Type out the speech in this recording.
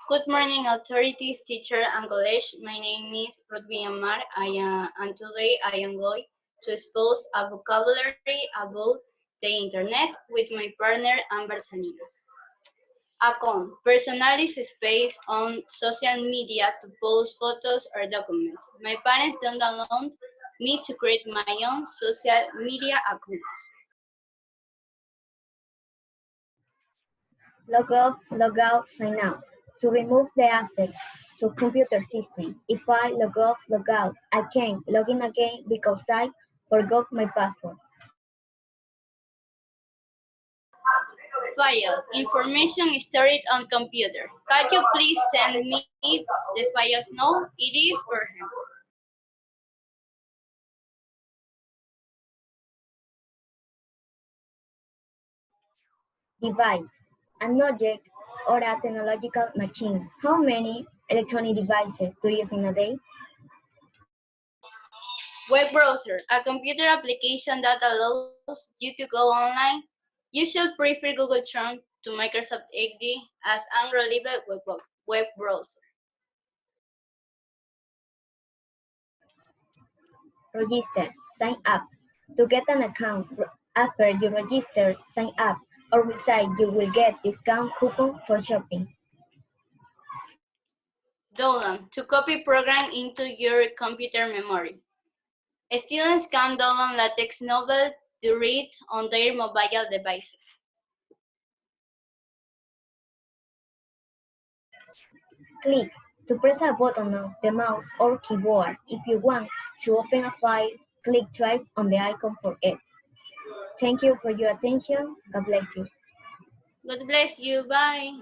Good morning, authorities, teacher, and college. My name is Rodby Amar. And today I am going to expose a vocabulary about the internet with my partner Amber Salinas. Account: personalized space on social media to post photos or documents. My parents don't allow me to create my own social media account. Log off, log out, sign out. To remove the access to computer system. If I log off, log out, I can't log in again because I forgot my password. File: information stored on computer. Can you please send me the files now? It is urgent. Device, an object or a technological machine. How many electronic devices do you use in a day? Web browser: a computer application that allows you to go online. You should prefer Google Chrome to Microsoft Edge as unreliable web browser. Register, sign up. To get an account after you register, sign up, or website you will get discount coupon for shopping. Download: to copy program into your computer memory. Students can download latex novel to read on their mobile devices. Click to press a button on the mouse or keyboard. If you want to open a file, click twice on the icon for it. Thank you for your attention. God bless you. God bless you. Bye.